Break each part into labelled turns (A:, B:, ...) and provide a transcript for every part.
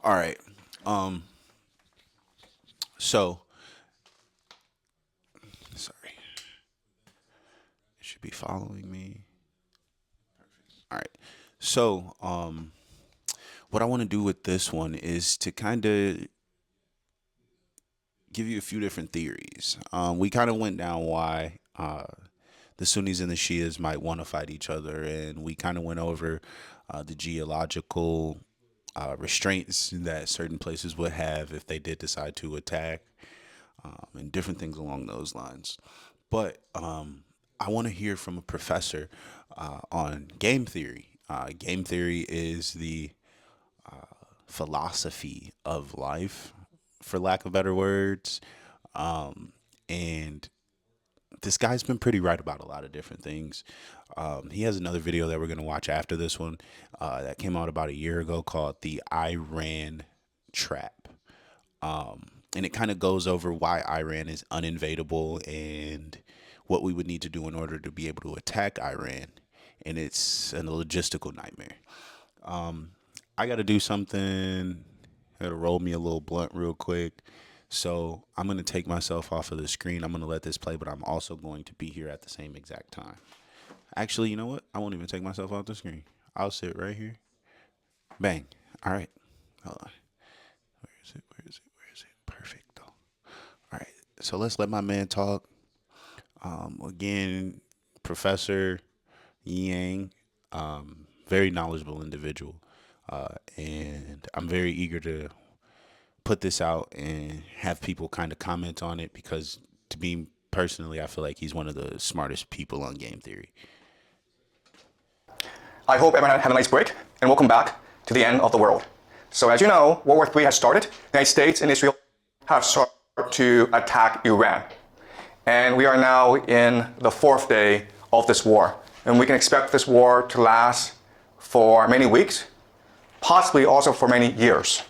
A: All right. Um. So sorry. It should be following me. All right. So what I want to do with this one is to kind of give you a few different theories. We kind of went down why the Sunnis and the Shias might want to fight each other, and we kind of went over the geological restraints that certain places would have if they did decide to attack, and different things along those lines. But I want to hear from a professor on game theory. Game theory is the philosophy of life, for lack of better words. And this guy's been pretty right about a lot of different things. He has another video that we're going to watch after this one that came out about a year ago called The Iran Trap. And it kind of goes over why Iran is uninvadable and what we would need to do in order to be able to attack Iran. And it's a logistical nightmare. I got to do something. I got to roll me a little blunt real quick. So I'm going to take myself off of the screen. I'm going to let this play, but I'm also going to be here at the same exact time. Actually, you know what? I won't even take myself off the screen. I'll sit right here. Bang. All right. Hold on. Where is it? Where is it? Where is it? Perfect, though. All right. So let's let my man talk. Again, Professor Yang, very knowledgeable individual. And I'm very eager to put this out and have people kind of comment on it because to me personally, I feel like he's one of the smartest people on game theory.
B: I hope everyone had a nice break, and welcome back to the end of the world. So as you know, World War III has started. The United States and Israel have started to attack Iran. And we are now in the fourth day of this war. And we can expect this war to last for many weeks, possibly also for many years.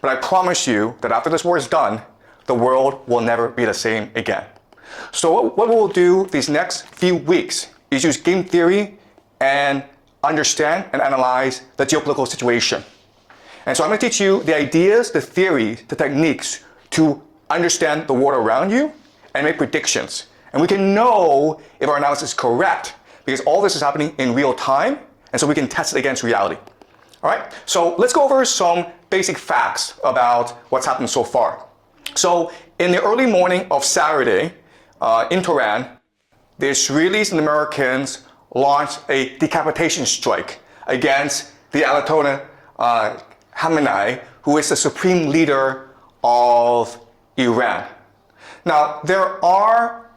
B: But I promise you that after this war is done, the world will never be the same again. So what we'll do these next few weeks is use game theory and understand and analyze the geopolitical situation. And so I'm going to teach you the ideas, the theories, the techniques to understand the world around you and make predictions. And we can know if our analysis is correct because all this is happening in real time, and so we can test it against reality. All right, so let's go over some basic facts about what's happened so far. So in the early morning of Saturday in Tehran, the Israelis and the Americans launched a decapitation strike against the Ayatollah Khamenei, who is the supreme leader of Iran. Now, there are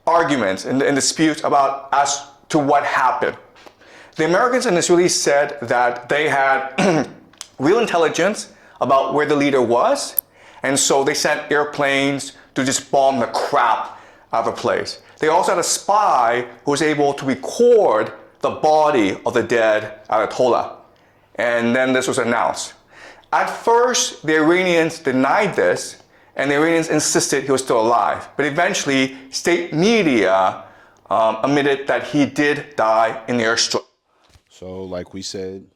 B: arguments and disputes about as to what happened. The Americans and Israelis said that they had real intelligence about where the leader was, and so they sent airplanes to just bomb the crap out of the place. They also had a spy who was able to record the body of the dead Ayatollah, and then this was announced. At first, the Iranians denied this, and the Iranians insisted he was still alive. But eventually, state media admitted that he did die in the airstrike.
A: So, like we said,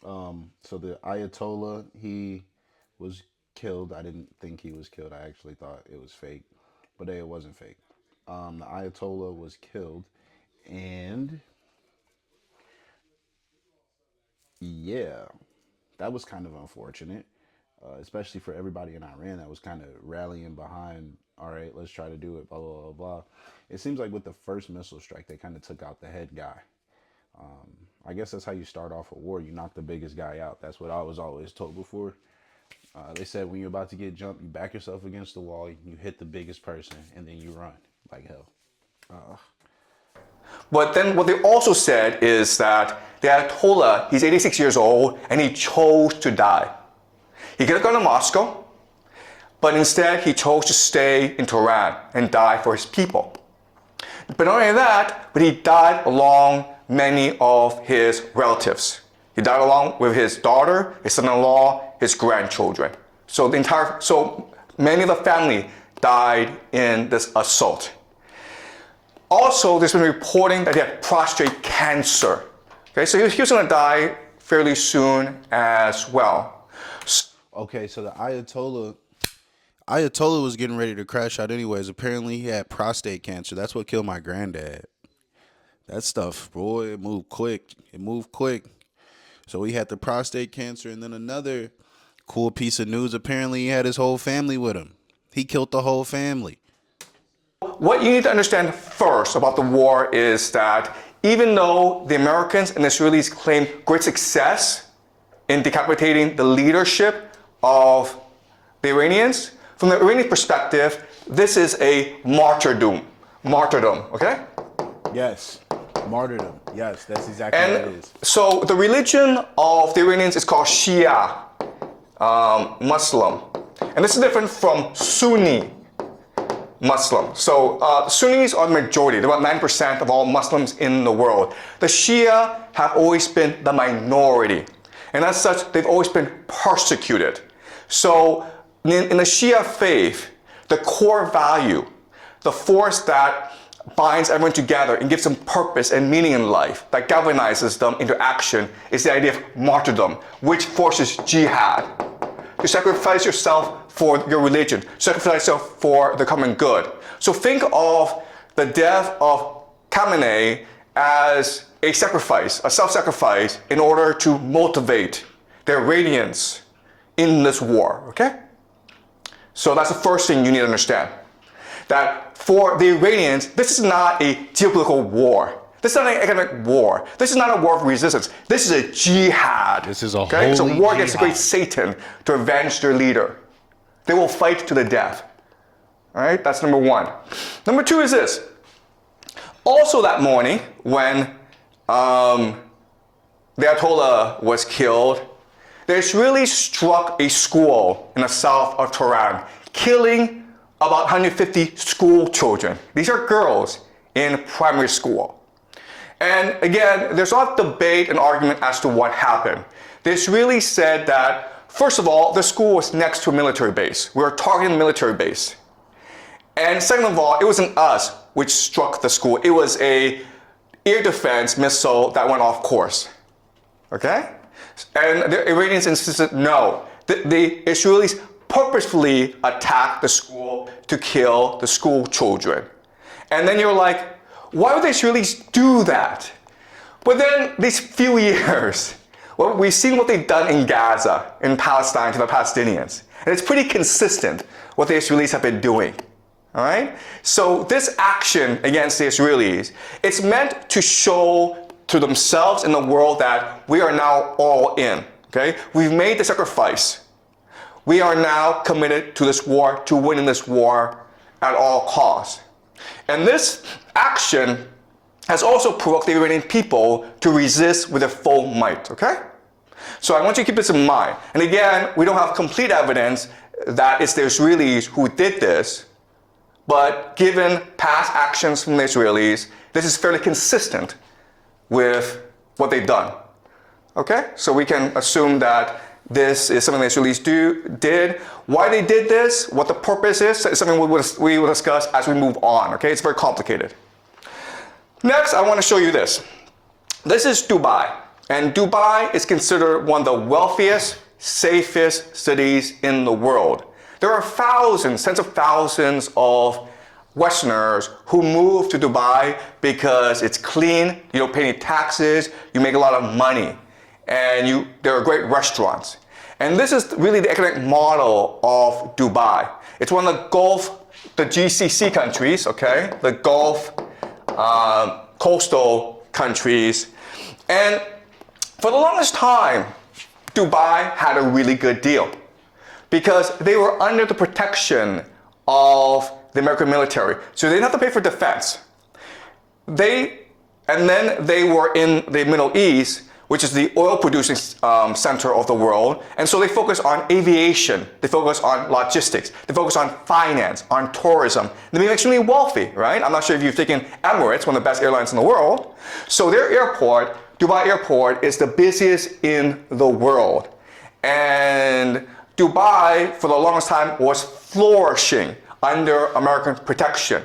A: so the Ayatollah, he was killed. I didn't think he was killed. I actually thought it was fake, but it wasn't fake. The Ayatollah was killed, and yeah, that was kind of unfortunate, especially for everybody in Iran that was kind of rallying behind, all right, let's try to do it, blah, blah, blah, blah. It seems like with the first missile strike, they kind of took out the head guy. I guess that's how you start off a war. You knock the biggest guy out. That's what I was always told before. They said when you're about to get jumped, you back yourself against the wall, you hit the biggest person, and then you run like hell.
B: But then what they also said is that the Ayatollah, he's 86 years old, and he chose to die. He could have gone to Moscow, but instead he chose to stay in Tehran and die for his people. But not only that, but he died along many of his relatives. He died along with his daughter, his son-in-law, his grandchildren. So many of the family died in this assault. Also, there's been reporting that he had prostate cancer. Okay, so he was going to die fairly soon as well.
A: Okay, so the Ayatollah was getting ready to crash out anyways. Apparently, he had prostate cancer. That's what killed my granddad. That stuff, boy, it moved quick. It moved quick. So he had the prostate cancer, and then another cool piece of news. Apparently, he had his whole family with him. He killed the whole family.
B: What you need to understand first about the war is that even though the Americans and the Israelis claim great success in decapitating the leadership of the Iranians, from the Iranian perspective, this is a martyrdom. Martyrdom, okay?
A: Yes, martyrdom. Yes, that's exactly what it
B: And
A: is.
B: so the religion of the Iranians is called Shia Muslim. And this is different from Sunni Muslim. So Sunnis are the majority. They're about 9% of all Muslims in the world. The Shia have always been the minority. And as such, they've always been persecuted. So in the Shia faith, the core value, the force that binds everyone together and gives them purpose and meaning in life, that galvanizes them into action, is the idea of martyrdom, which forces jihad. You sacrifice yourself for your religion, sacrifice yourself for the common good. So think of the death of Khamenei as a sacrifice, a self-sacrifice, in order to motivate the Iranians in this war, okay? So that's the first thing you need to understand. That for the Iranians, this is not a geopolitical war. This is not an economic war. This is not a war of resistance. This is a jihad.
A: This is a
B: It's a
A: holy
B: war against the great
A: jihad.
B: Satan to avenge their leader. They will fight to the death. All right, that's number one. Number two is this. Also that morning, when the Ayatollah was killed, the Israelis struck a school in the south of Tehran, killing about 150 school children. These are girls in primary school. And again, there's a lot of debate and argument as to what happened. The Israelis said that, first of all, the school was next to a military base. We were targeting the military base. And second of all, it wasn't us which struck the school. It was a air defense missile that went off course. Okay? And the Iranians insisted no. The Israelis purposefully attacked the school to kill the school children. And then you're like, why would the Israelis do that? But then these few years, well, we've seen what they've done in Gaza, in Palestine to the Palestinians. And it's pretty consistent what the Israelis have been doing. All right? So this action against the Israelis, it's meant to show to themselves and the world that we are now all in. Okay? We've made the sacrifice. We are now committed to this war, to winning this war at all costs. And this action has also provoked the Iranian people to resist with their full might, okay? So I want you to keep this in mind. And again, we don't have complete evidence that it's the Israelis who did this, but given past actions from the Israelis, this is fairly consistent with what they've done, okay? So we can assume that this is something the Israelis did. Why they did this, what the purpose is something we will discuss as we move on, okay? It's very complicated. Next, I want to show you this. This is Dubai. And Dubai is considered one of the wealthiest, safest cities in the world. There are thousands, tens of thousands of Westerners who move to Dubai because it's clean, you don't pay any taxes, you make a lot of money, and there are great restaurants. And this is really the economic model of Dubai. It's one of the GCC countries, okay? The Gulf coastal countries. And for the longest time, Dubai had a really good deal because they were under the protection of the American military. So they didn't have to pay for defense. And then they were in the Middle East, which is the oil producing center of the world. And so they focus on aviation, they focus on logistics, they focus on finance, on tourism. They became extremely wealthy, right? I'm not sure if you've taken Emirates, one of the best airlines in the world. So their airport, Dubai Airport, is the busiest in the world. And Dubai, for the longest time, was flourishing under American protection.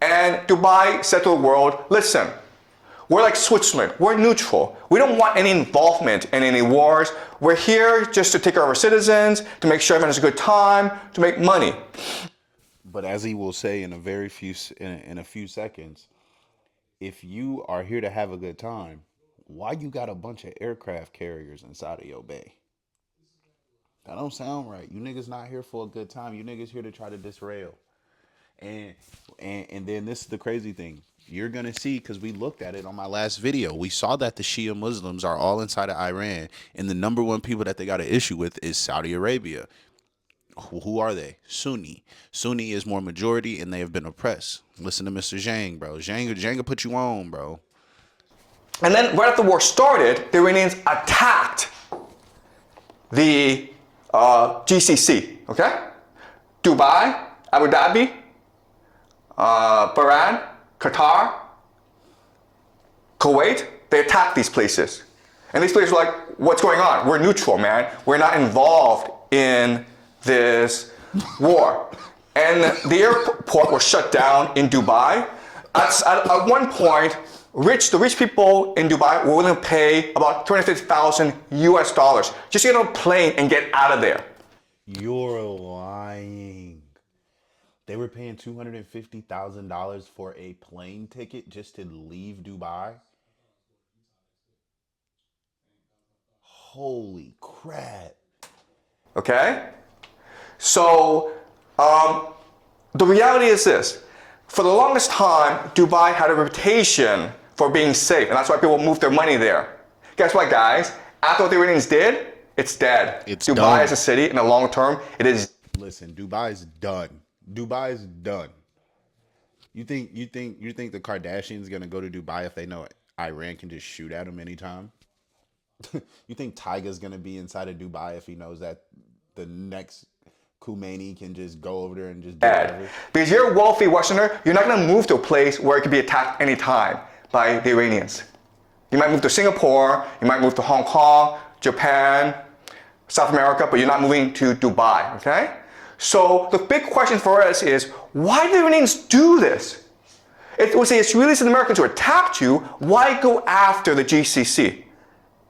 B: And Dubai said to the world, listen, We're like Switzerland. We're neutral. We don't want any involvement in any wars. We're here just to take care of our citizens, to make sure everyone has a good time, to make money.
A: But as he will say in a few seconds, if you are here to have a good time, why you got a bunch of aircraft carriers inside of your bay? That don't sound right. You niggas not here for a good time. You niggas here to try to disrail. And and then this is the crazy thing. You're gonna see, because we looked at it on my last video. We saw that the Shia Muslims are all inside of Iran, and the number one people that they got an issue with is Saudi Arabia. Who are they? Sunni. Sunni is more majority, and they have been oppressed. Listen to Mr. Jiang, bro. Jiang will put you on, bro.
B: And then right after the war started, the Iranians attacked the GCC, okay? Dubai, Abu Dhabi, Bahrain, Qatar, Kuwait, they attacked these places. And these places were like, what's going on? We're neutral, man. We're not involved in this war. And the airport was shut down in Dubai. At one point, the rich people in Dubai were willing to pay about 250,000 US dollars just to get on a plane and get out of there.
A: You're lying. They were paying $250,000 for a plane ticket just to leave Dubai. Holy crap.
B: Okay? So, the reality is this. For the longest time, Dubai had a reputation for being safe, and that's why people moved their money there. Guess what, guys? After what the Iranians did, it's dead.
A: It's
B: Dubai
A: done.
B: as a city, in the long term, it is.
A: Listen, Dubai's done. Dubai's done. You think the Kardashians gonna go to Dubai if they know Iran can just shoot at them anytime? You think Tyga's gonna be inside of Dubai if he knows that the next Khomeini can just go over there and just do whatever?
B: Because you're a wealthy Westerner, you're not going to move to a place where it could be attacked anytime by the Iranians. You might move to Singapore, you might move to Hong Kong, Japan, South America, but you're not moving to Dubai, okay? So the big question for us is, why did the Iranians do this? It was the Israelis and Americans who attacked you, why go after the GCC?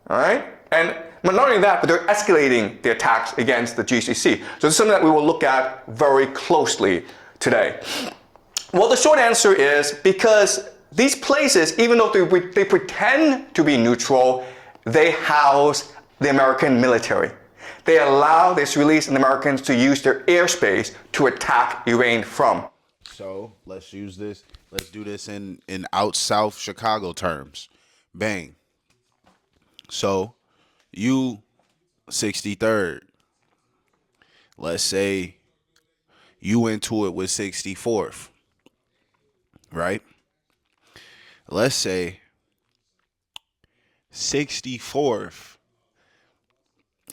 B: All right? And not only that, but they're escalating the attacks against the GCC. So this is something that we will look at very closely today. Well, the short answer is because these places, even though they pretend to be neutral, they house the American military. They allow the Israelis and the Americans to use their airspace to attack Iran from.
A: So let's use this. Let's do this in out south Chicago terms. Bang. So you 63rd. Let's say you into it with 64th. Right? Let's say 64th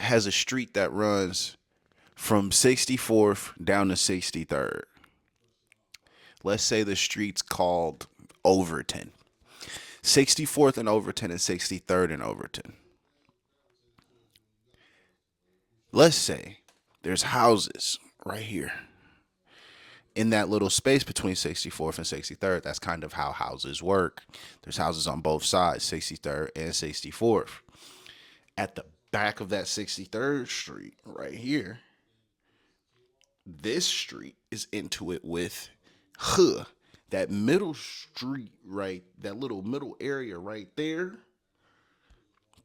A: has a street that runs from 64th down to 63rd. Let's say the street's called Overton. 64th and Overton and 63rd and Overton. Let's say there's houses right here in that little space between 64th and 63rd. That's kind of how houses work. There's houses on both sides, 63rd and 64th. At the back of that 63rd Street right here, this street is into it with that middle street, right? That little middle area right there.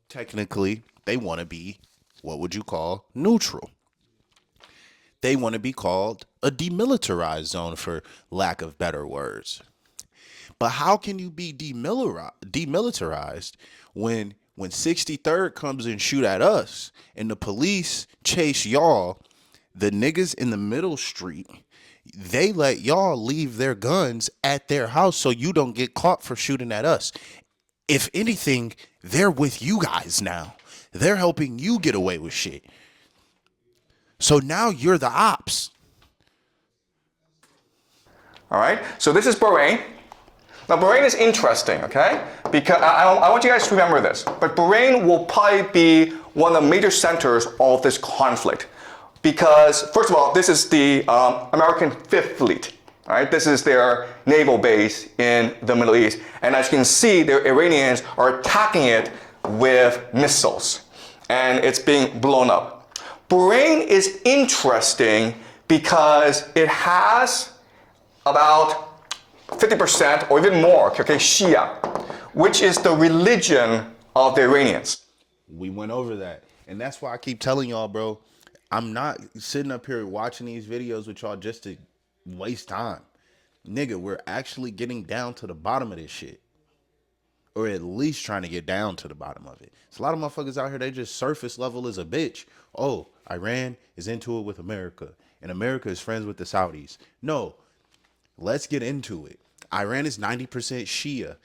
A: Technically, they want to be what would you call neutral. They want to be called a demilitarized zone, for lack of better words. But how can you be demilitarized when 63rd comes and shoot at us and the police chase y'all? The niggas in the middle street, they let y'all leave their guns at their house so you don't get caught for shooting at us. If anything, they're with you guys now. They're helping you get away with shit. So now you're the ops.
B: All right, so this is Bahrain. Now, Bahrain is interesting, okay? Because I want you guys to remember this. But Bahrain will probably be one of the major centers of this conflict. Because, first of all, this is the American Fifth Fleet. All right, this is their naval base in the Middle East. And as you can see, the Iranians are attacking it with missiles. And it's being blown up. Bahrain is interesting because it has about 50% or even more, okay, Shia, which is the religion of the Iranians.
A: We went over that. And that's why I keep telling y'all, bro, I'm not sitting up here watching these videos with y'all just to waste time. Nigga, we're actually getting down to the bottom of this shit. Or at least trying to get down to the bottom of it. It's a lot of motherfuckers out here, they just surface level as a bitch. Oh, Iran is into it with America. And America is friends with the Saudis. No, let's get into it. Iran is 90% Shia.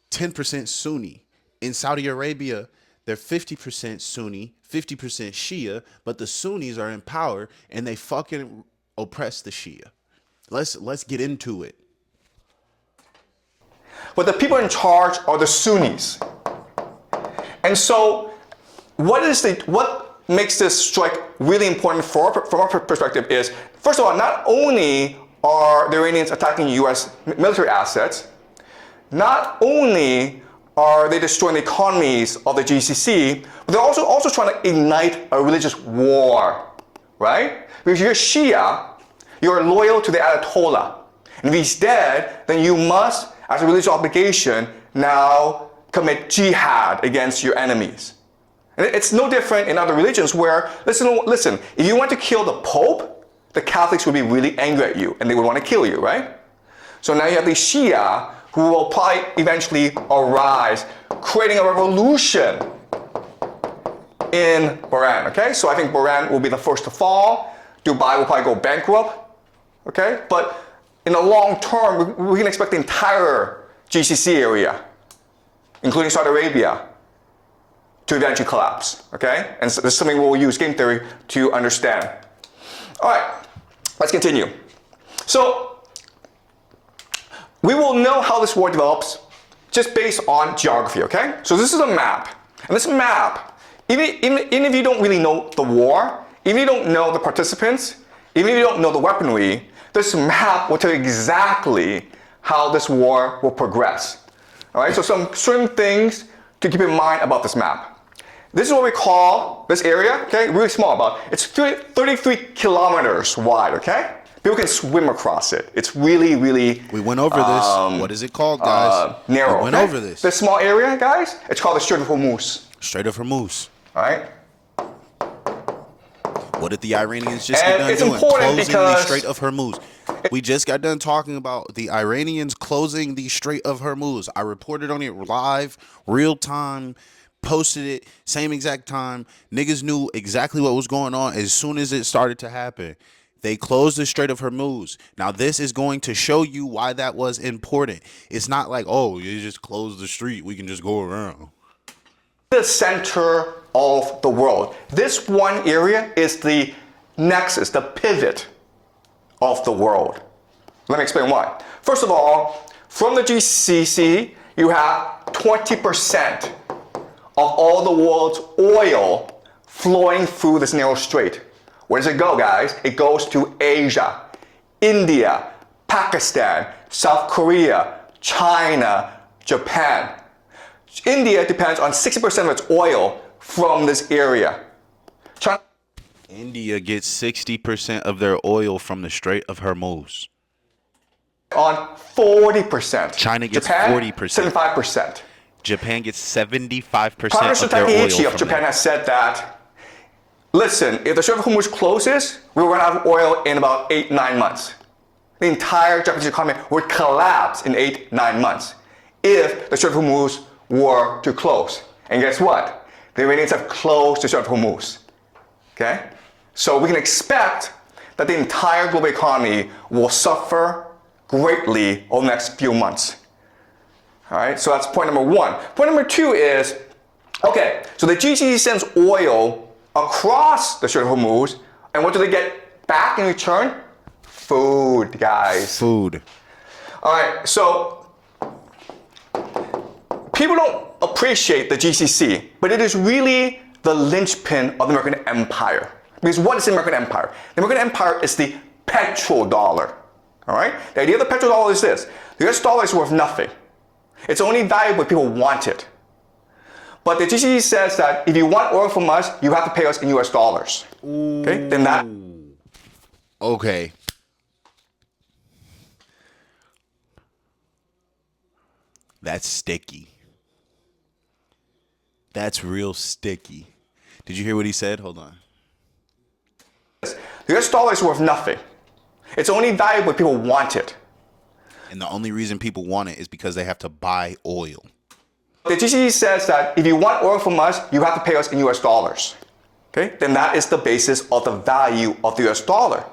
A: 10% Sunni. In Saudi Arabia, they're 50% Sunni, 50% Shia, but the Sunnis are in power and they fucking oppress the Shia. Let's get into it.
B: But the people in charge are the Sunnis. And so what makes this strike really important from our perspective is, first of all, not only are the Iranians attacking US military assets, not only are they destroying the economies of the GCC, but they're also trying to ignite a religious war, right? Because you're Shia, you're loyal to the Ayatollah. And if he's dead, then you must, as a religious obligation, now commit jihad against your enemies. And it's no different in other religions where, listen, if you want to kill the Pope, the Catholics would be really angry at you and they would want to kill you, right? So now you have the Shia who will probably eventually arise, creating a revolution in Bahrain, okay? So I think Bahrain will be the first to fall. Dubai will probably go bankrupt, okay? But in the long term, we can expect the entire GCC area, including Saudi Arabia, to eventually collapse, okay? And so this is something we'll use game theory to understand. All right, let's continue. So we will know how this war develops just based on geography, okay? So this is a map. And this map, even if you don't really know the war, even if you don't know the participants, even if you don't know the weaponry, this map will tell you exactly how this war will progress. All right, so some certain things to keep in mind about this map. This is what we call this area, okay, really small, it's 33 kilometers wide, okay? People can swim across it. It's really, really...
A: We went over this. What is it called, guys?
B: Narrow.
A: We went over this.
B: This small area, guys, it's called the Strait of Hormuz.
A: Strait of Hormuz.
B: All right?
A: What did the Iranians just
B: And
A: get done
B: it's
A: doing?
B: important
A: Closing
B: because
A: the Strait of Hormuz. We just got done talking about the Iranians closing the Strait of Hormuz. I reported on it live, real time, posted it, same exact time. Niggas knew exactly what was going on as soon as it started to happen. They closed the Strait of Hormuz. Now, this is going to show you why that was important. It's not like, oh, you just close the street, we can just go around.
B: The center of the world. This one area is the nexus, the pivot of the world. Let me explain why. First of all, from the GCC, you have 20% of all the world's oil flowing through this narrow strait. Where does it go, guys? It goes to Asia, India, Pakistan, South Korea, China, Japan. India depends on 60% of its oil from this area.
A: India gets 60% of their oil from the Strait of Hormuz.
B: On 40%.
A: China gets
B: Japan,
A: 40%.
B: 75%.
A: Japan gets 75%
B: Prime Minister
A: of their oil
B: Takeichi of
A: from
B: Japan
A: there.
B: has said that, listen, if the Strait of Hormuz closes, we will run out of oil in about 8-9 months. The entire Japanese economy would collapse in 8-9 months if the Strait of Hormuz were to close. And guess what? The Iranians have closed the Strait of Hormuz. Okay? So we can expect that the entire global economy will suffer greatly over the next few months. All right, so that's point number one. Point number two is, okay, so the GCC sends oil across the Strait of Hormuz, and what do they get back in return? Food, guys.
A: Food.
B: All right, so people don't appreciate the GCC, but it is really the linchpin of the American empire. Because what is the American empire? The American empire is the petrodollar. All right? The idea of the petrodollar is this. The US dollar is worth nothing. It's only valuable if people want it. But the GCC says that if you want oil from us, you have to pay us in US dollars. Okay? Then that.
A: Okay. That's sticky. That's real sticky. Did you hear what he said? Hold on.
B: The US dollar is worth nothing. It's only valuable if people want it.
A: And the only reason people want it is because they have to buy oil.
B: The GCC says that if you want oil from us, you have to pay us in US dollars. Okay? Then that is the basis of the value of the US dollar.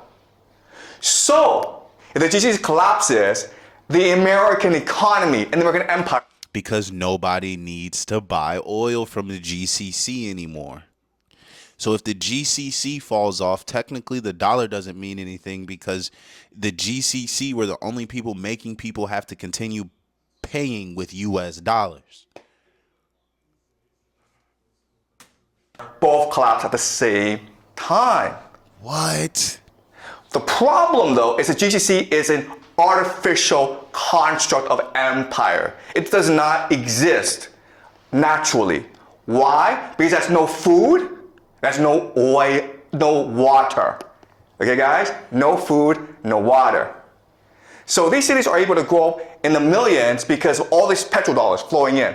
B: So, if the GCC collapses, the American economy and the American empire.
A: Because nobody needs to buy oil from the GCC anymore. So if the GCC falls off, technically the dollar doesn't mean anything because the GCC were the only people making people have to continue paying with US dollars.
B: Both collapse at the same time.
A: What?
B: The problem, though, is the GCC is an artificial construct of empire. It does not exist naturally. Why? Because there's no food, there's no oil, no water. Okay, guys? No food, no water. So these cities are able to grow in the millions because of all these petrodollars flowing in.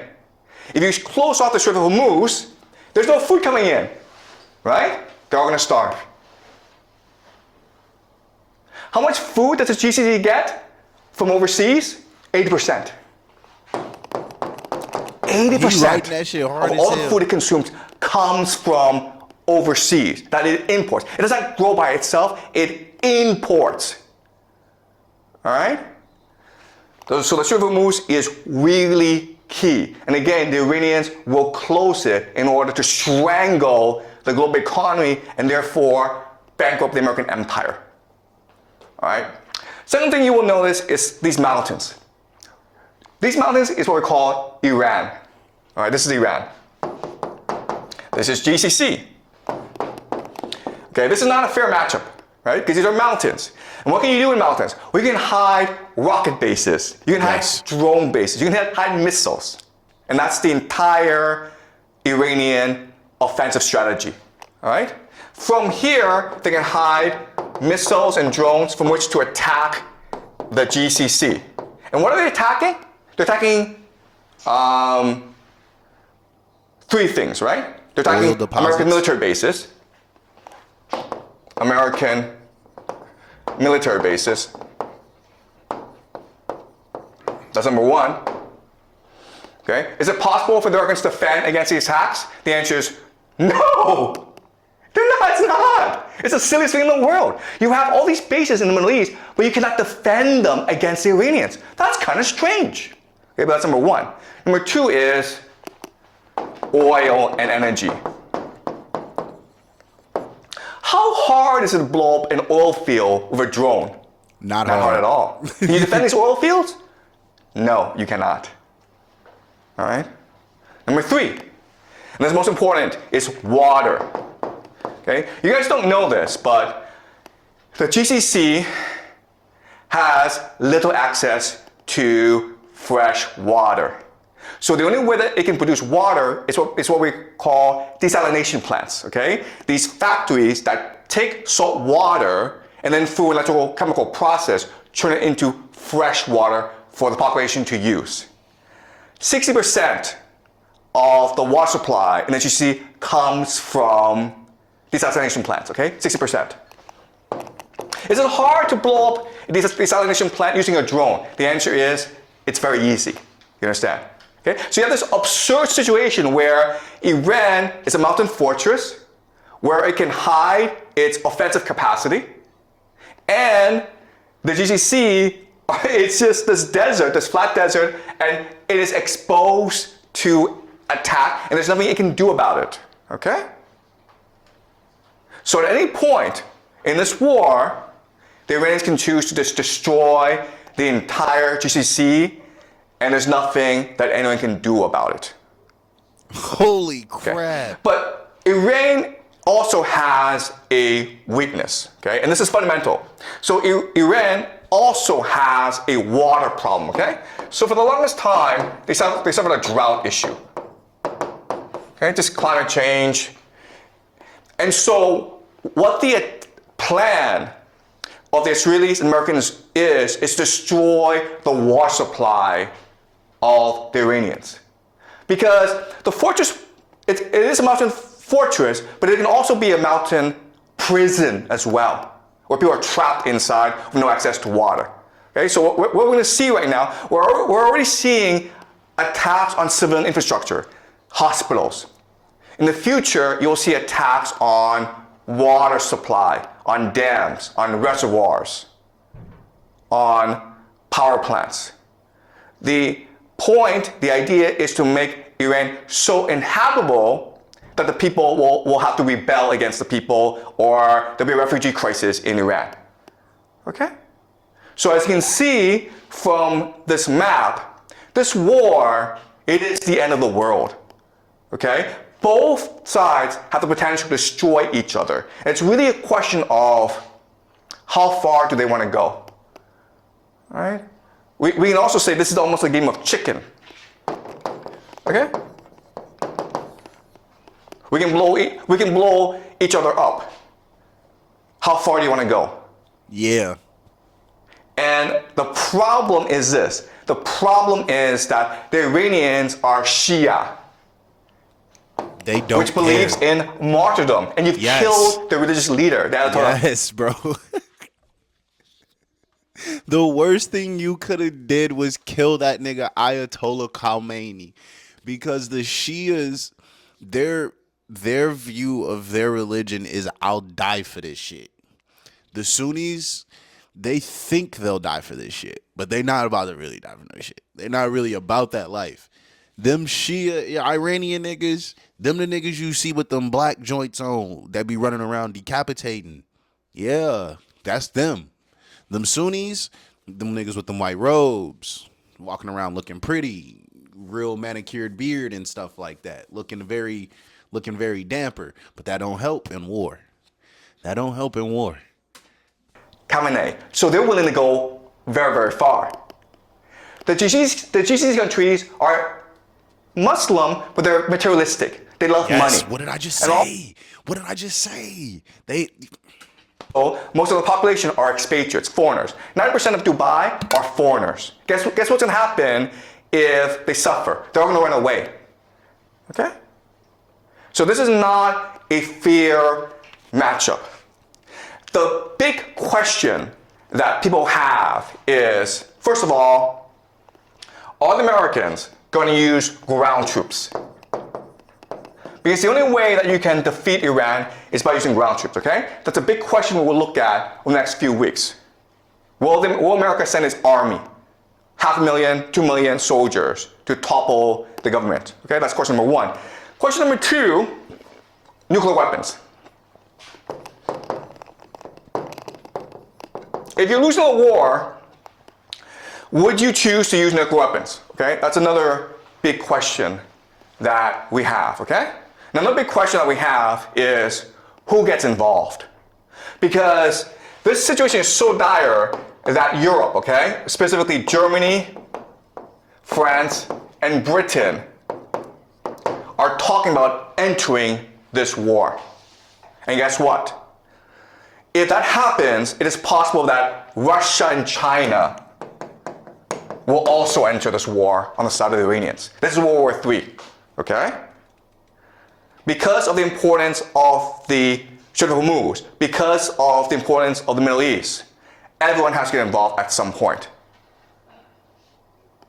B: If you close off the Strait of Hormuz, there's no food coming in, right? They're all going to starve. How much food does the GCC get from overseas? 80%. 80%
A: that shit hard
B: of
A: as
B: all the
A: hell.
B: food it consumes comes from overseas, that it imports. It doesn't grow by itself, it imports. All right? So the Strait of Hormuz is really key. And again, the Iranians will close it in order to strangle the global economy and therefore bankrupt the American empire. All right? Second thing you will notice is these mountains. These mountains is what we call Iran. All right, this is Iran. This is GCC. Okay, this is not a fair matchup, right? Because these are mountains. And what can you do in mountains? Well, you can hide rocket bases. You can hide drone bases. You can hide missiles. And that's the entire Iranian offensive strategy. All right? From here, they can hide missiles and drones from which to attack the GCC. And what are they attacking? They're attacking three things, right? They're attacking American military bases. American military bases. That's number one. Okay? Is it possible for the Americans to defend against these attacks? The answer is no! They're not, it's not. It's the silliest thing in the world. You have all these bases in the Middle East, but you cannot defend them against the Iranians. That's kind of strange. Okay, but that's number one. Number two is oil and energy. How hard is it to blow up an oil field with a drone?
A: Not
B: hard at all. Can you defend these oil fields? No, you cannot. All right? Number three, and this is most important, is water. Okay? You guys don't know this, but the GCC has little access to fresh water. So the only way that it can produce water is what we call desalination plants, okay? These factories that take salt water and then through an electrical chemical process turn it into fresh water for the population to use. 60% of the water supply in the GCC comes from desalination plants, okay? 60%. Is it hard to blow up a desalination plant using a drone? The answer is, it's very easy. You understand? Okay? So you have this absurd situation where Iran is a mountain fortress where it can hide its offensive capacity, and the GCC, it's just this desert, this flat desert, and it is exposed to attack, and there's nothing it can do about it. Okay? So at any point in this war, the Iranians can choose to just destroy the entire GCC, and there's nothing that anyone can do about it.
A: Holy crap.
B: Okay. But Iran also has a weakness, okay? And this is fundamental. So Iran also has a water problem, okay? So for the longest time, they suffered a drought issue, okay? Just climate change. And so what the plan of the Israelis and Americans is destroy the water supply of the Iranians. Because the fortress, it is a mountain fortress, but it can also be a mountain prison as well, where people are trapped inside with no access to water. Okay, so what we're going to see right now, we're already seeing attacks on civilian infrastructure, hospitals. In the future, you'll see attacks on water supply, on dams, on reservoirs, on power plants. The point, the idea is to make Iran so inhabitable that the people will have to rebel against the people, or there'll be a refugee crisis in Iran. Okay? So as you can see from this map, this war, it is the end of the world. Okay? Both sides have the potential to destroy each other. It's really a question of how far do they want to go. All right? We can also say this is almost a game of chicken. Okay? We can blow each other up. How far do you want to go?
A: Yeah.
B: And the problem is this. The problem is that the Iranians are Shia,
A: They don't
B: which believes in martyrdom. And you've killed the religious leader, the Ayatollah.
A: Yes, bro. The worst thing you could have did was kill that nigga Ayatollah Khomeini, because the Shias, their view of their religion is I'll die for this shit. The Sunnis, they think they'll die for this shit, but they're not about to really die for no shit. They're not really about that life. Them Shia Iranian niggas, them the niggas you see with them black joints on that be running around decapitating. Yeah, that's them. Them Sunnis, them niggas with them white robes, walking around looking pretty, real manicured beard and stuff like that, looking very damper. But that don't help in war. That don't help in war.
B: Khamenei. So they're willing to go very, very far. The GCC countries are Muslim, but they're materialistic. They love money.
A: What did I just say? What did I just say?
B: Most of the population are expatriates, foreigners. 90% of Dubai are foreigners. Guess what's going to happen if they suffer? They're going to run away. Okay? So this is not a fair matchup. The big question that people have is, first of all, are the Americans going to use ground troops? Because the only way that you can defeat Iran is by using ground troops, okay? That's a big question we will look at in the next few weeks. Will America send its army, 500,000, 2 million soldiers to topple the government? Okay, that's question number one. Question number two, nuclear weapons. If you're losing a war, would you choose to use nuclear weapons? Okay, that's another big question that we have, okay? Now, another big question that we have is who gets involved? Because this situation is so dire that Europe, okay, specifically Germany, France, and Britain are talking about entering this war. And guess what? If that happens, it is possible that Russia and China will also enter this war on the side of the Iranians. This is World War III, okay? Because of the importance of the Strait of Hormuz, because of the importance of the Middle East, everyone has to get involved at some point.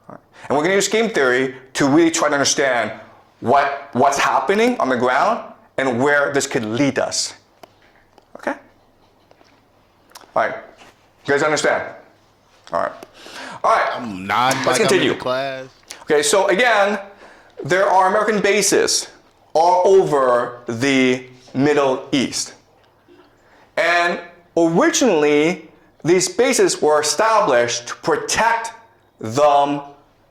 B: And we're going to use game theory to really try to understand what's happening on the ground and where this could lead us. Okay? All right. You guys understand? All right. All right.
A: I'm nodding
B: Let's
A: like
B: continue.
A: I'm in the class.
B: Okay, so again, there are American bases all over the Middle East. And originally, these bases were established to protect them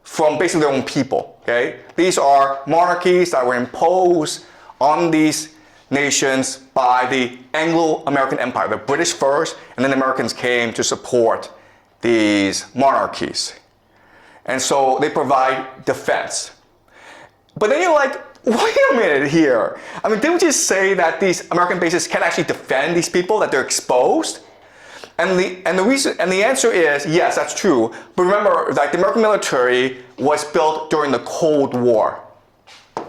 B: from basically their own people. Okay? These are monarchies that were imposed on these nations by the Anglo-American Empire. The British first, and then the Americans came to support these monarchies. And so they provide defense. But then you're like, wait a minute here. I mean, didn't we just say that these American bases can't actually defend these people, that they're exposed? And the answer is yes, that's true. But remember, like, the American military was built during the Cold War.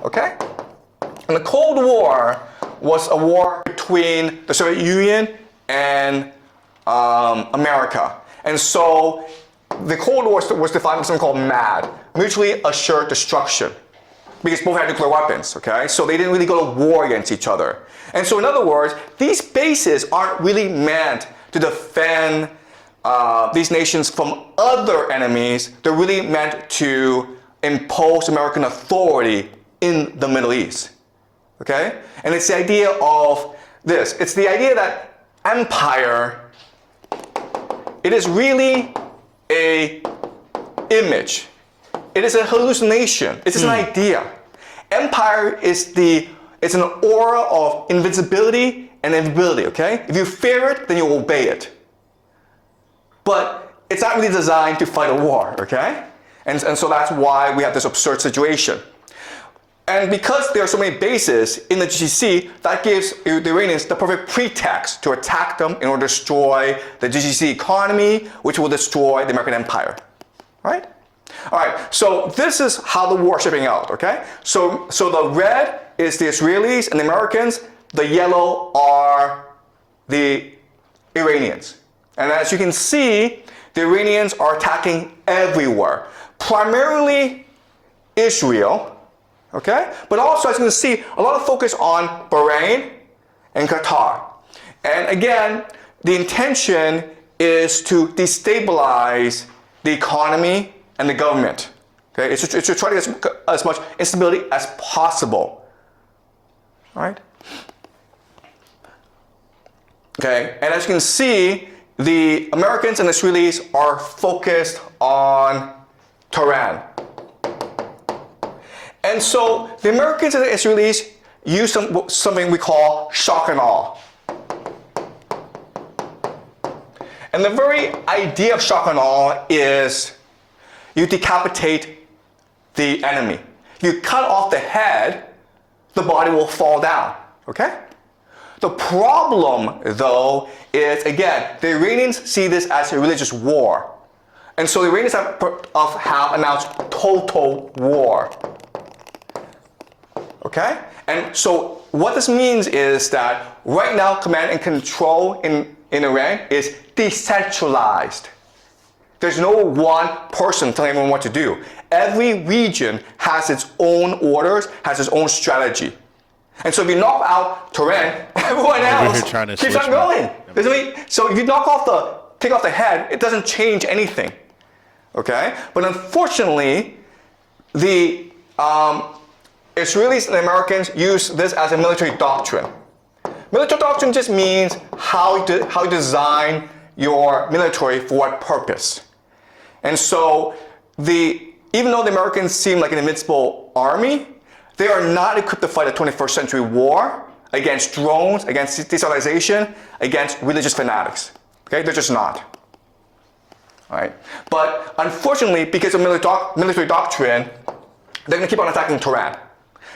B: Okay? And the Cold War was a war between the Soviet Union and America. And so the Cold War was defined as something called MAD, mutually assured destruction, because both had nuclear weapons, okay? So they didn't really go to war against each other. And so in other words, these bases aren't really meant to defend these nations from other enemies. They're really meant to impose American authority in the Middle East, okay? And it's the idea of this. It's the idea that empire, it is really a image. It is a hallucination. It's just an idea. Empire is it's an aura of invincibility and invisibility, okay? If you fear it, then you obey it. But it's not really designed to fight a war, okay? And so that's why we have this absurd situation. And because there are so many bases in the GCC, that gives the Iranians the perfect pretext to attack them in order to destroy the GCC economy, which will destroy the American empire, right? All right, so this is how the war is shipping out, okay? So the red is the Israelis and the Americans, the yellow are the Iranians. And as you can see, the Iranians are attacking everywhere, primarily Israel, okay? But also, as you can see, a lot of focus on Bahrain and Qatar. And again, the intention is to destabilize the economy and the government. Okay? It's to try to get as much instability as possible. All right? Okay, and as you can see, the Americans and Israelis are focused on Tehran. And so the Americans and the Israelis use something we call shock and awe. And the very idea of shock and awe is you decapitate the enemy. You cut off the head, the body will fall down, okay? The problem, though, is, again, the Iranians see this as a religious war. And so the Iranians have announced total war. Okay? And so what this means is that right now command and control in Iran is decentralized. There's no one person telling everyone what to do. Every region has its own orders, has its own strategy. And so if you knock out Tehran, everyone else keeps on going. So if you take off the head, it doesn't change anything. Okay? But unfortunately, the Israelis and the Americans use this as a military doctrine. Military doctrine just means how you design your military for what purpose. And so even though the Americans seem like an invincible army, they are not equipped to fight a 21st century war against drones, against destabilization, against religious fanatics. Okay, they're just not. All right, but unfortunately, because of military doctrine, they're going to keep on attacking Tehran.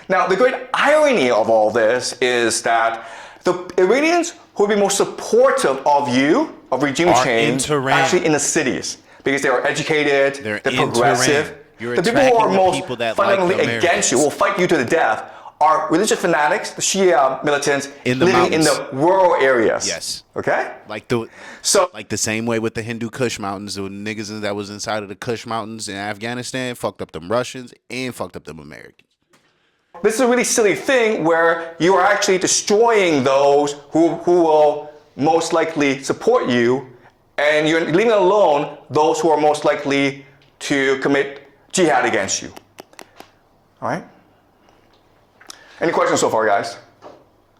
B: Now, the great irony of all this is that the Iranians who would be most supportive of regime change, are actually in the cities because they are educated, they're progressive. The people who are most fundamentally against you, will fight you to the death, are religious fanatics, the Shia militants living in the rural areas.
A: Yes.
B: Okay?
A: Like the same way with the Hindu Kush Mountains, the niggas that was inside of the Kush Mountains in Afghanistan fucked up them Russians and fucked up them Americans.
B: This is a really silly thing where you are actually destroying those who will most likely support you, and you're leaving alone those who are most likely to commit jihad against you. All right? Any questions so far, guys?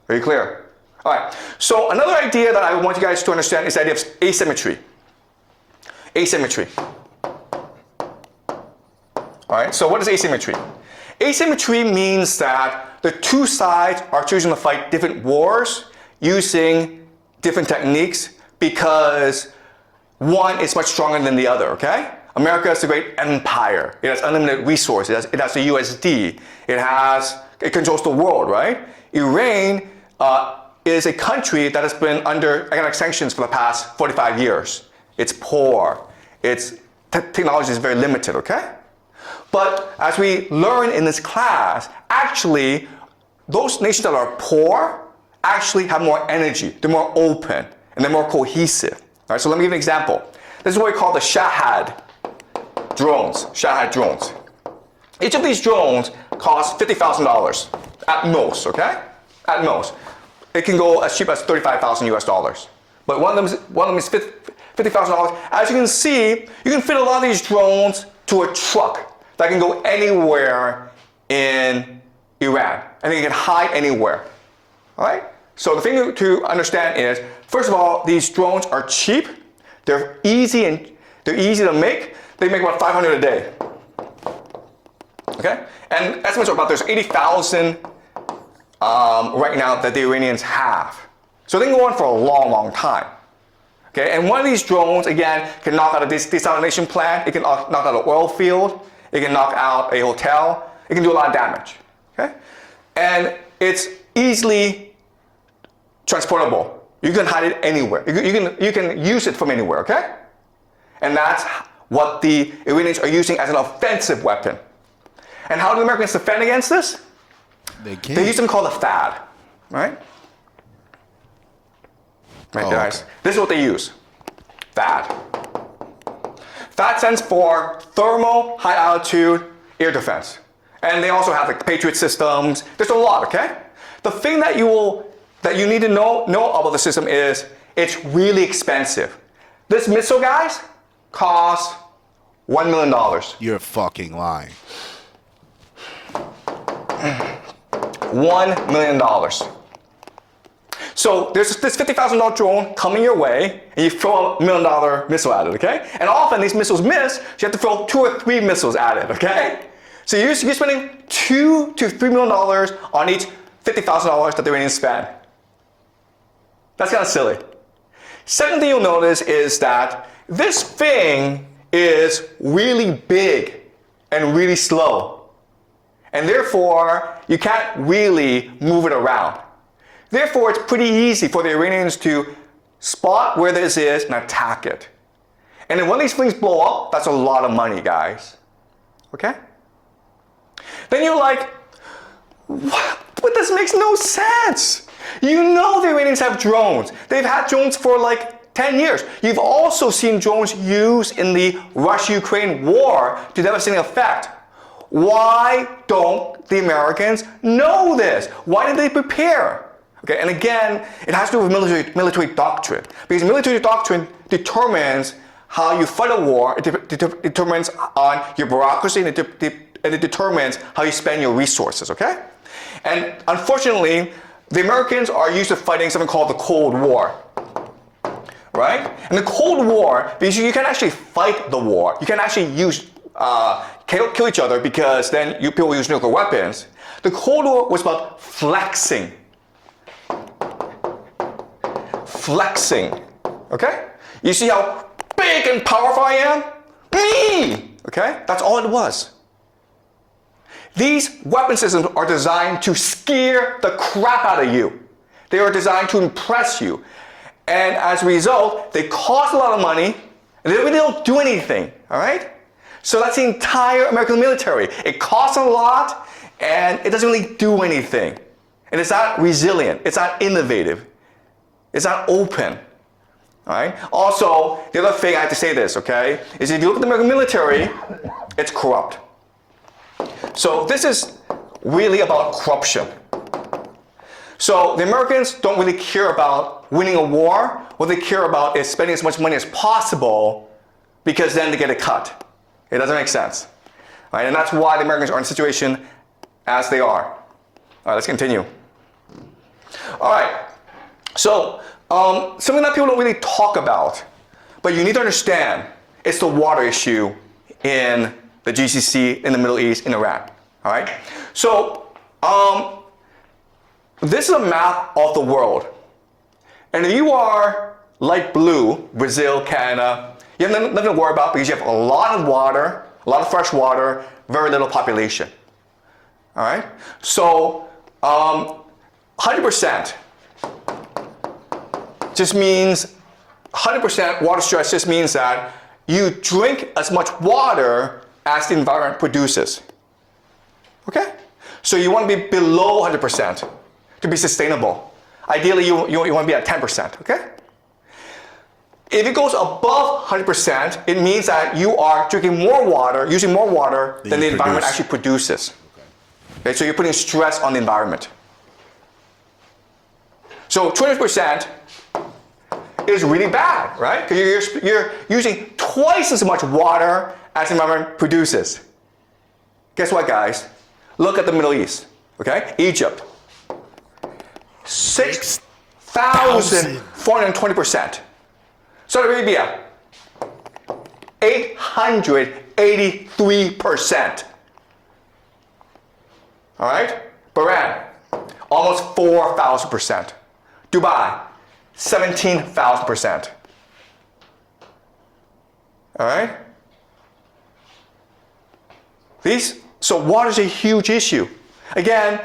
B: Are you clear? All right. So another idea that I want you guys to understand is the idea of asymmetry. Asymmetry. All right, so what is asymmetry? Asymmetry means that the two sides are choosing to fight different wars using different techniques because one is much stronger than the other, okay? America is a great empire. It has unlimited resources. It has the USD. It controls the world, right? Iran is a country that has been under economic sanctions for the past 45 years. It's poor. Its technology is very limited, okay? But as we learn in this class, actually, those nations that are poor actually have more energy. They're more open and they're more cohesive. All right, so let me give you an example. This is what we call the Shahad drones. Shahad drones. Each of these drones costs $50,000 at most, okay? At most. It can go as cheap as 35,000 US dollars. But one of them is $50,000. As you can see, you can fit a lot of these drones to a truck that can go anywhere in Iran. And they can hide anywhere. All right? So the thing to understand is, first of all, these drones are cheap. They're easy to make. They make about 500 a day. Okay? And estimates are about there's 80,000 right now that the Iranians have. So they can go on for a long, long time. Okay? And one of these drones, again, can knock out a desalination plant. It can knock out an oil field. It can knock out a hotel. It can do a lot of damage. Okay? And it's easily transportable. You can hide it anywhere. You can use it from anywhere, okay? And that's what the Iranians are using as an offensive weapon. And how do the Americans defend against this?
A: They
B: use something called a THAAD, right? Right, guys.
A: Okay.
B: This is what they use. THAAD. THAAD stands for Thermal High Altitude Air Defense. And they also have like Patriot systems. There's a lot, okay? The thing that you need to know about the system is it's really expensive. This missile, guys, costs $1 million.
A: You're fucking lying.
B: $1 million. So there's this $50,000 drone coming your way, and you throw a $1 million missile at it, okay? And often these missiles miss, so you have to throw 2 or 3 missiles at it, okay? So you're spending $2 to $3 million on each $50,000 that the Iranians spend. That's kind of silly. Second thing you'll notice is that this thing is really big and really slow. And therefore, you can't really move it around. Therefore, it's pretty easy for the Iranians to spot where this is and attack it. And then when these things blow up, that's a lot of money, guys. Okay? Then you're like, what? But this makes no sense. You know the Iranians have drones. They've had drones for like 10 years. You've also seen drones used in the Russia-Ukraine war to devastating effect. Why don't the Americans know this? Why did they prepare? Okay, and again, it has to do with military doctrine. Because military doctrine determines how you fight a war, it determines on your bureaucracy, and it determines how you spend your resources, okay? And unfortunately, the Americans are used to fighting something called the Cold War, right? And the Cold War, because you can actually fight the war, you can actually use kill each other because then people use nuclear weapons. The Cold War was about flexing. Flexing, okay? You see how big and powerful I am? Me! Okay? That's all it was. These weapon systems are designed to scare the crap out of you. They are designed to impress you. And as a result, they cost a lot of money, and they really don't do anything, all right? So that's the entire American military. It costs a lot, and it doesn't really do anything. And it's not resilient. It's not innovative. It's not open. All right? Also, the other thing I have to say this, okay, is if you look at the American military, it's corrupt. So this is really about corruption. So the Americans don't really care about winning a war. What they care about is spending as much money as possible because then they get a cut. It doesn't make sense. All right? And that's why the Americans are in a situation as they are. All right, let's continue. All right. So, something that people don't really talk about, but you need to understand, it's the water issue in the GCC in the Middle East, in Iran. All right? So, this is a map of the world. And if you are light blue, Brazil, Canada, you have nothing to worry about because you have a lot of water, a lot of fresh water, very little population. All right? So, 100% just means 100% water stress just means that you drink as much water as the environment produces. Okay? So you want to be below 100% to be sustainable. Ideally, you want to be at 10%. Okay? If it goes above 100%, it means that you are drinking more water, using more water than the environment actually produces. Okay, so you're putting stress on the environment. So 20% is really bad, right? Because you're using twice as much water as the environment produces. Guess what, guys? Look at the Middle East, okay? Egypt. 6,420%. Saudi Arabia, 883%. All right? Bahrain, almost 4,000%. Dubai, 17,000%. All right? So water is a huge issue. Again,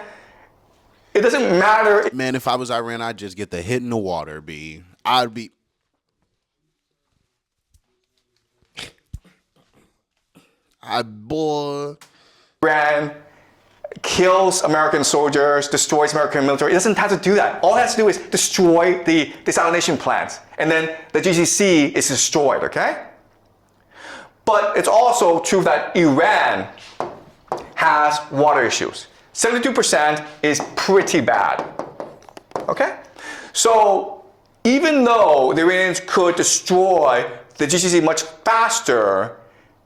B: it doesn't matter.
A: Man, if I was Iran, I'd just get the hit in the water, B. Boy.
B: Iran kills American soldiers, destroys American military. It doesn't have to do that. All it has to do is destroy the desalination plants. And then the GCC is destroyed, okay? But it's also true that Iran has water issues. 72% is pretty bad, okay? So even though the Iranians could destroy the GCC much faster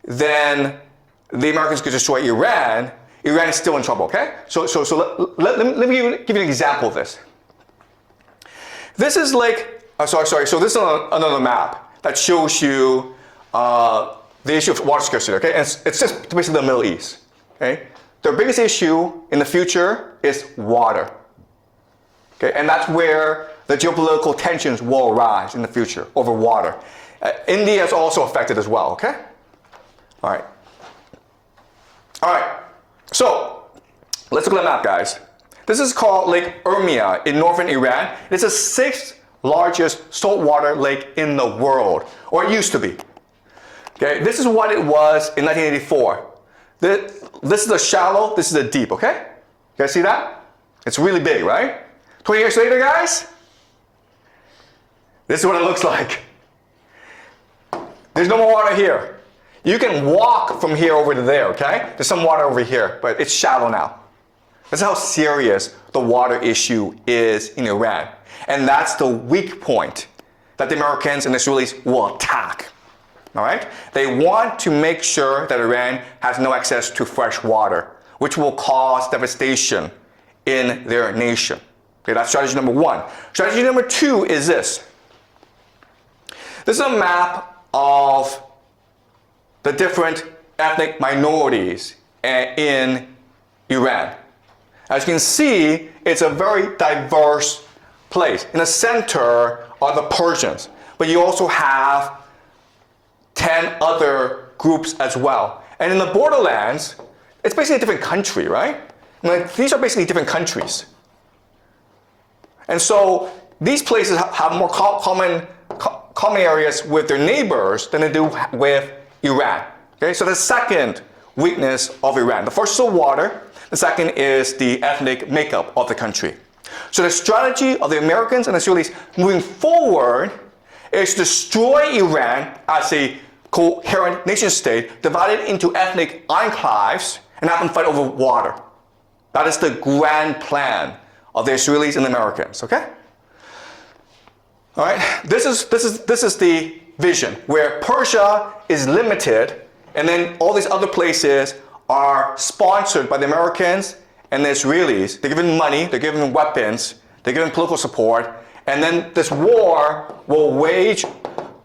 B: than the Americans could destroy Iran, Iran is still in trouble, okay? So let me give you an example of this. This is like, so this is another map that shows you the issue of water scarcity, okay? And it's just basically the Middle East, okay? Their biggest issue in the future is water, okay? And that's where the geopolitical tensions will arise in the future over water. India is also affected as well, okay? All right. All right. So let's look at the map, guys. This is called Lake Urmia in northern Iran. It's the 6th largest saltwater lake in the world, or it used to be. Okay, this is what it was in 1984. This is the shallow, this is the deep, okay? You guys see that? It's really big, right? 20 years later, guys, this is what it looks like. There's no more water here. You can walk from here over to there, okay? There's some water over here, but it's shallow now. That's how serious the water issue is in Iran. And that's the weak point that the Americans and the Israelis will attack. All right? They want to make sure that Iran has no access to fresh water, which will cause devastation in their nation. Okay, that's strategy number one. Strategy number two is this. This is a map of the different ethnic minorities in Iran. As you can see, it's a very diverse place. In the center are the Persians, but you also have 10 other groups as well. And in the borderlands, it's basically a different country, right? Like, these are basically different countries. And so these places have more common areas with their neighbors than they do with Iran. Okay, so the second weakness of Iran. The first is the water. The second is the ethnic makeup of the country. So the strategy of the Americans and the Israelis moving forward is to destroy Iran as a coherent nation state, divided into ethnic enclaves, and have them fight over water. That is the grand plan of the Israelis and the Americans. Okay. All right. This is the vision where Persia is limited, and then all these other places are sponsored by the Americans and the Israelis. They're given money, they're given weapons, they're given political support, and then this war will wage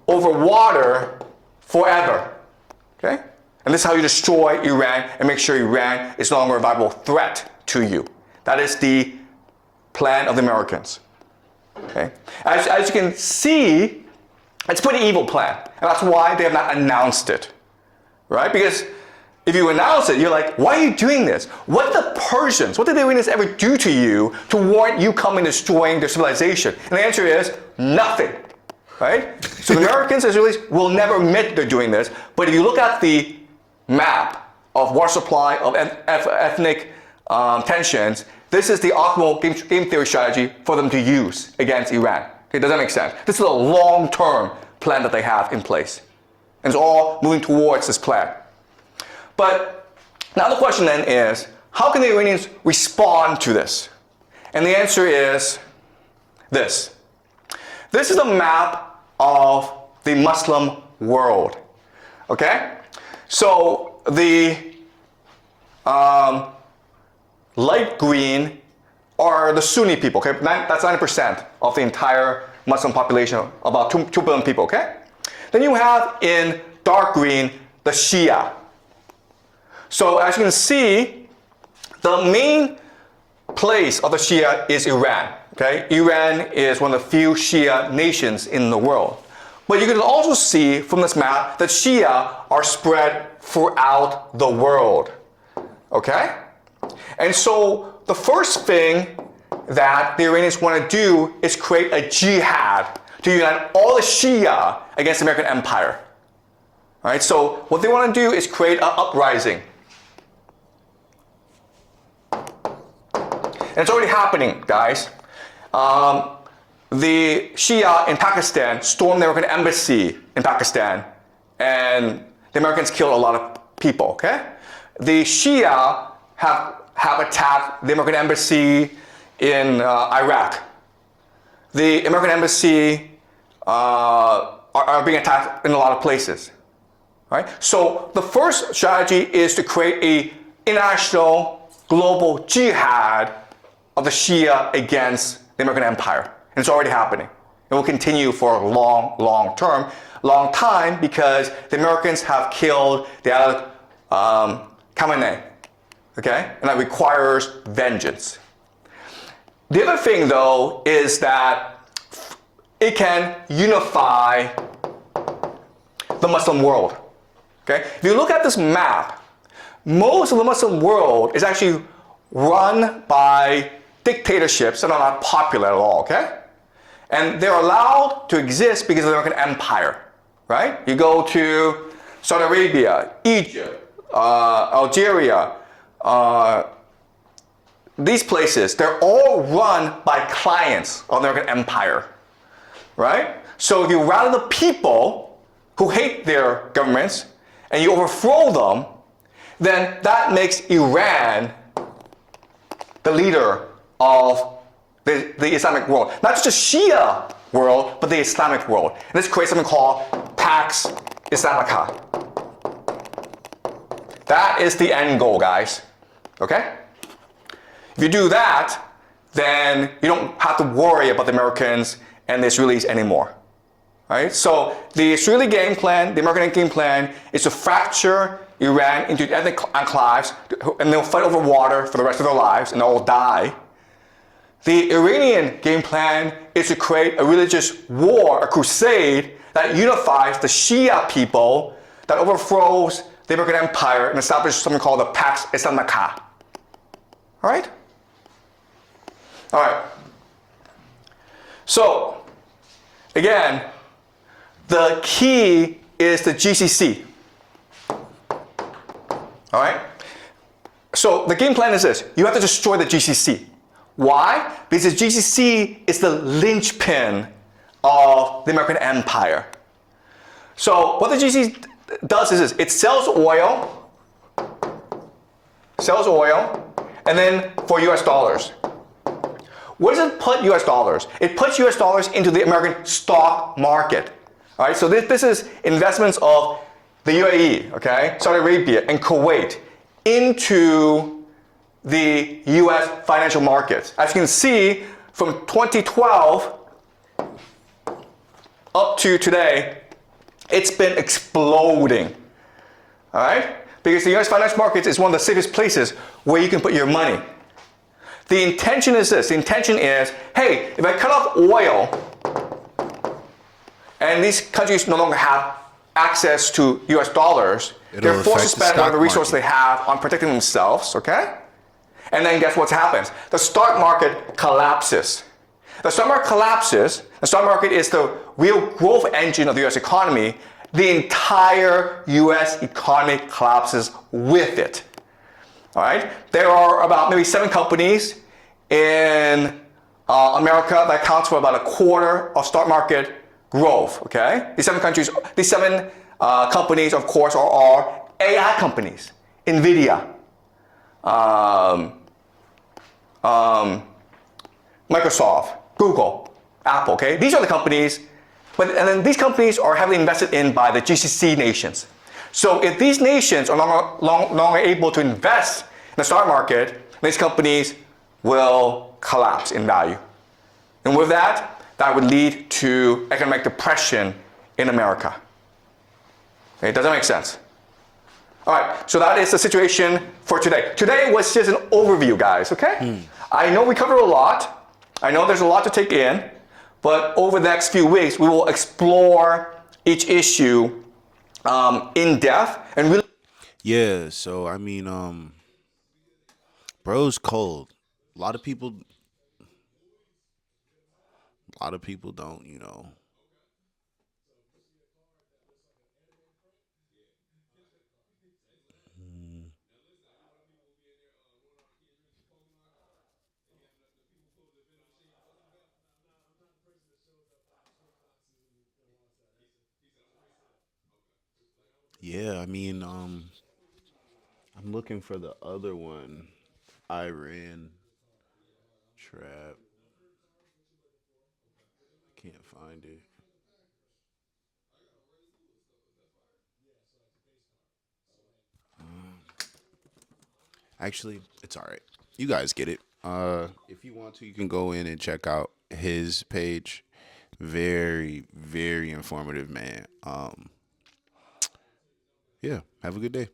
B: over water forever. Okay? And this is how you destroy Iran and make sure Iran is no longer a viable threat to you. That is the plan of the Americans. Okay? As you can see, it's a pretty evil plan. And that's why they have not announced it. Right? Because if you announce it, you're like, why are you doing this? What did the Persians, what did the Iranians ever do to you to warrant you coming and destroying their civilization? And the answer is nothing. Right? So the Americans, Israelis will never admit they're doing this. But if you look at the map of water supply, of ethnic tensions, this is the optimal game theory strategy for them to use against Iran. Okay, does that make sense? This is a long-term plan that they have in place. And it's all moving towards this plan. But now the question then is, how can the Iranians respond to this? And the answer is this. This is a map of the Muslim world. Okay? So the light green are the Sunni people. Okay? That's 90% of the entire Muslim population, about 2 billion people. Okay? Then you have in dark green the Shia. So as you can see, the main place of the Shia is Iran. Okay? Iran is one of the few Shia nations in the world. But you can also see from this map that Shia are spread throughout the world. Okay? And so the first thing that the Iranians want to do is create a jihad to unite all the Shia against the American empire. All right? So what they want to do is create an uprising. And it's already happening, guys. The Shia in Pakistan stormed the American embassy in Pakistan, and the Americans killed a lot of people, okay? The Shia have attacked the American embassy in Iraq. The American embassy are being attacked in a lot of places, right? So the first strategy is to create a international global jihad of the Shia against the American empire. And it's already happening. It will continue for a long time because the Americans have killed the Khamenei. Okay? And that requires vengeance. The other thing, though, is that it can unify the Muslim world. Okay? If you look at this map, most of the Muslim world is actually run by dictatorships that are not popular at all, okay? And they're allowed to exist because of the American empire, right? You go to Saudi Arabia, Egypt, Algeria, these places, they're all run by clients of the American empire, right? So if you rally the people who hate their governments and you overthrow them, then that makes Iran the leader of the Islamic world. Not just the Shia world, but the Islamic world. And this creates something called Pax Islamica. That is the end goal, guys. Okay? If you do that, then you don't have to worry about the Americans and the Israelis anymore. Right? So the Israeli game plan, the American game plan, is to fracture Iran into ethnic enclaves, and they'll fight over water for the rest of their lives, and they'll all die. The Iranian game plan is to create a religious war, a crusade, that unifies the Shia people, that overthrows the American empire, and establishes something called the Pax Islamica. All right? All right. So, again, the key is the GCC. All right? So the game plan is this. You have to destroy the GCC. Why? Because the GCC is the linchpin of the American empire. So what the GCC does is this. It sells oil, and then for US dollars. Where does it put US dollars? It puts US dollars into the American stock market. All right? So this is investments of the UAE, okay, Saudi Arabia, and Kuwait into the US financial markets. As you can see, from 2012 up to today, it's been exploding. All right? Because the US financial markets is one of the safest places where you can put your money. The intention is this. The intention is, hey, if I cut off oil and these countries no longer have access to US dollars, they're
A: It'll
B: forced to
A: affect the
B: spend whatever
A: stock
B: resource
A: market.
B: they have on protecting themselves, okay? And then guess what happens? The stock market collapses. The stock market collapses. The stock market is the real growth engine of the US economy. The entire US economy collapses with it. All right? There are about maybe 7 companies in America that accounts for about a quarter of stock market growth. Okay? These seven companies, of course, are all AI companies. NVIDIA, um, Microsoft, Google, Apple. Okay? These are the companies, and then these companies are heavily invested in by the GCC nations. So if these nations are no longer able to invest in the stock market, these companies will collapse in value. And with that, that would lead to economic depression in America. Okay, does that make sense? All right, so that is the situation for today. Today was just an overview, guys, okay? I know we covered a lot. I know there's a lot to take in, but over the next few weeks, we will explore each issue in depth and really.
A: Yeah, so I mean, bro's cold. A lot of people, don't, Yeah, I mean, I'm looking for the other one, Iran trap. Can't find it. Actually, it's all right. You guys get it. If you want to, you can go in and check out his page. Very, very informative, man. Yeah. Have a good day.